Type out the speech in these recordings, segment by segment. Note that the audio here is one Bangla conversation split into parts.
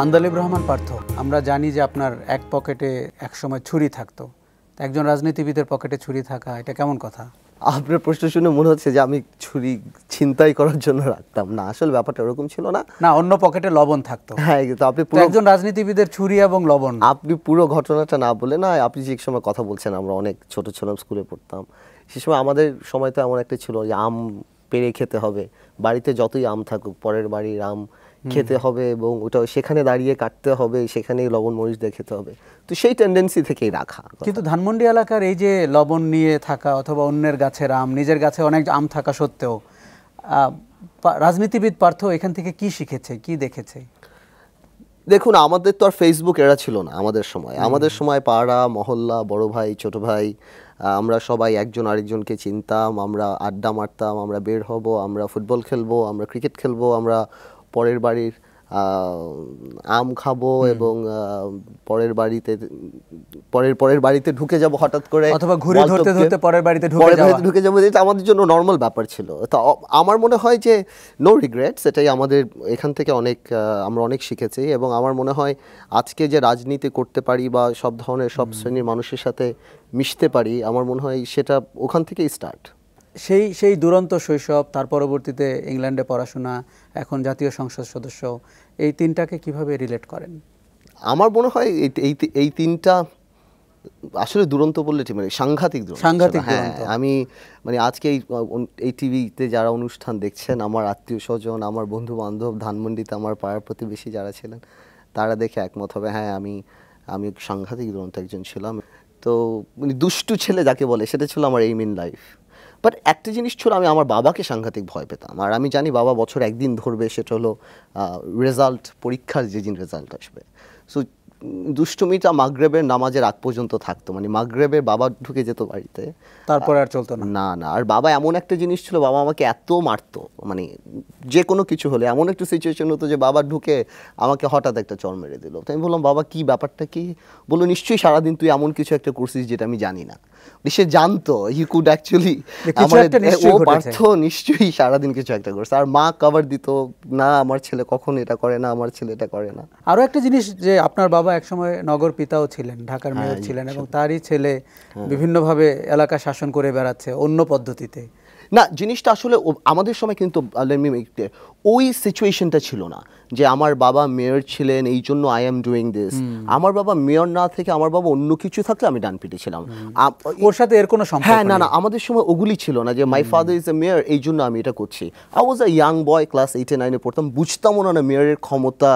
আন্দালিব রহমান পার্থ, আমরা জানি যে আপনার এক পকেটে একসময় ছুরি থাকতো। একজন রাজনীতিবিদের পকেটে ছুরি থাকা এটা কেমন কথা? আপনার প্রশ্ন শুনে মনে হচ্ছে যে আমি ছুরি ছিনতাই করার জন্য রাখতাম না, আসলে ব্যাপারটা এরকম ছিল না। না, অন্য পকেটে লবণ থাকতো। হ্যাঁ, কিন্তু আপনি একজন রাজনীতিবিদের ছুরি এবং লবণ, আপনি পুরো ঘটনাটা না বলে না, আপনি যে সময় কথা বলছেন আমরা অনেক ছোট ছিলাম, স্কুলে পড়তাম, সে সময় আমাদের সময় তো এমন একটা ছিল যে আম পেড়ে খেতে হবে, বাড়িতে যতই আম থাকুক পরের বাড়ির আম খেতে হবে এবং ওটা সেখানে দাঁড়িয়ে কাটতে হবে, সেখানেই লবণ মরিচ দিয়ে খেতে হবে। তো সেই টেন্ডেন্সি থেকেই রাখা। কিন্তু ধানমন্ডি এলাকার এই যে লবণ নিয়ে থাকা অথবা অন্যের গাছের আম, নিজের গাছে অনেক আম থাকা সত্ত্বেও রাজনীতিবিদ পার্থ এখান থেকে কি শিখেছে, কি দেখেছে? দেখুন, আমাদের তো আর ফেসবুক এরা ছিল না আমাদের সময়। আমাদের সময় পাড়া মহল্লা, বড় ভাই ছোট ভাই, আমরা সবাই একজন আরেকজনকে চিনতাম, আমরা আড্ডা মারতাম, আমরা বের হব, আমরা ফুটবল খেলবো, আমরা ক্রিকেট খেলবো, আমরা পরের বাড়ির আম খাবো এবং পরের বাড়িতে ঢুকে যাব হঠাৎ করে, অথবা ঘুরে ধরতে ধরতে পরের বাড়িতে ঢুকে যাবো। এটা আমাদের জন্য নর্মাল ব্যাপার ছিল। তো আমার মনে হয় যে নো রিগ্রেটস, এটাই আমাদের এখান থেকে আমরা অনেক শিখেছি। এবং আমার মনে হয় আজকে যে রাজনীতি করতে পারি বা সব ধরনের সব শ্রেণীর মানুষের সাথে মিশতে পারি, আমার মনে হয় সেটা ওখান থেকেই স্টার্ট। সেই দুরন্ত শৈশব, তার পরবর্তীতে ইংল্যান্ডে পড়াশোনা, এখন জাতীয় সংসদ সদস্য, এই তিনটাকে কিভাবে রিলেট করেন? আমার মনে হয় এই তিনটা আসলে দুরন্ত বললে ঠিক, মানে সাংঘাতিক দুরন্ত। হ্যাঁ, আমি মানে আজকে এই টিভিতে যারা অনুষ্ঠান দেখছেন, আমার আত্মীয় স্বজন, আমার বন্ধু বান্ধব, ধানমন্ডিতে আমার পাড়ার প্রতিবেশী যারা ছিলেন, তারা দেখে একমত হবে, হ্যাঁ আমি সাংঘাতিক দুরন্ত একজন ছিলাম। তো মানে দুষ্টু ছেলে যাকে বলে, সেটা ছিল আমার এইম ইন লাইফ। বাট একটা জিনিস ছিল, আমি আমার বাবাকে সাংঘাতিক ভয় পেতাম। আর আমি জানি বাবা বছর একদিন ধরবে, সেটা হলো রেজাল্ট, পরীক্ষার যেদিন রেজাল্ট আসবে। সো দুষ্টুমিটা মাগরিবের নামাজের আগ পর্যন্ত থাকতো, মানে মাগরিবে বাবা ঢুকে যেত বাড়িতে, তারপরে আর চলতো না। না না। আর বাবা এমন একটা জিনিস ছিল, বাবা আমাকে এত মারতো, মানে যে কোনো কিছু হলে এমন একটা সিচুয়েশন হতো যে বাবা ঢুকে আমাকে হঠাৎ একটা চড় মেরে দিল। তো আমি বললাম, বাবা কি ব্যাপারটা কি? বললো, নিশ্চয়ই সারাদিন তুই এমন কিছু একটা করছিস যেটা আমি জানি না। সে জানতো, হি কুড অ্যাকচুয়ালি, নিশ্চয়ই সারাদিন কিছু একটা করছে। আর মা কভার দিত, না আমার ছেলে কখনো এটা করে না, আমার ছেলে এটা করে না। আরো একটা জিনিস, যে আপনার বাবা একসময় নগর পিতাও ছিলেন, ঢাকার মেয়র ছিলেন, এবং তারই ছেলে বিভিন্নভাবে এলাকা শাসন করে বেড়াচ্ছে অন্য পদ্ধতিতে। না, জিনিসটা আসলে আমাদের সময় কিন্তু ওই সিচুয়েশনটা ছিল না যে আমার বাবা মেয়র ছিলেন এই জন্য আই এম ডুইং দিস। আমার বাবা মেয়র না থেকে আমার বাবা অন্য কিছু থাকলে আমি ডানপিটে ছিলাম, ওর সাথে এর কোনো সম্পর্ক। হ্যাঁ, না, আমাদের সময় ওগুলি ছিল না যে my father is a mayor এই জন্য আমি এটা করছি। I was a young boy, class 8-9 পড়তাম, বুঝতামও না মেয়রের ক্ষমতা,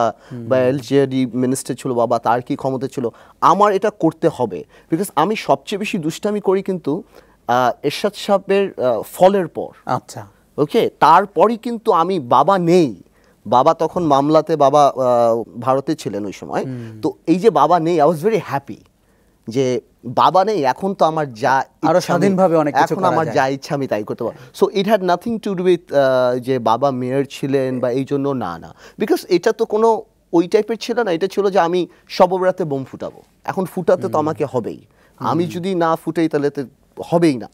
বা এলজিআরডি মিনিস্টার ছিল বাবা, তার কি ক্ষমতা ছিল, আমার এটা করতে হবে। বিকজ আমি সবচেয়ে বেশি দুষ্টামি করি কিন্তু এরশাদ সাহেবের ফলের পর। আচ্ছা, ওকে, তারপরই কিন্তু আমি, বাবা নেই, বাবা তখন মামলাতে, বাবা ভারতে ছিলেন ওই সময়। তো এই যে বাবা নেই, আই ওয়াজ ভেরি হ্যাপি যে বাবা নেই, এখন তো আমার যা আরো স্বাধীনভাবে অনেক কিছু করা যায়, এখন আমার যা ইচ্ছা আমি তাই করতে পারবো। So it had nothing to do with যে বাবা মেয়র ছিলেন বা এই জন্য, না, বিকজ এটা তো কোনো ওই টাইপের ছিল না। এটা ছিল যে আমি সব রাতে বোম ফুটাবো, এখন ফুটাতে তো আমাকে হবেই, আমি যদি না ফুটাই তাহলে তো হবেই না।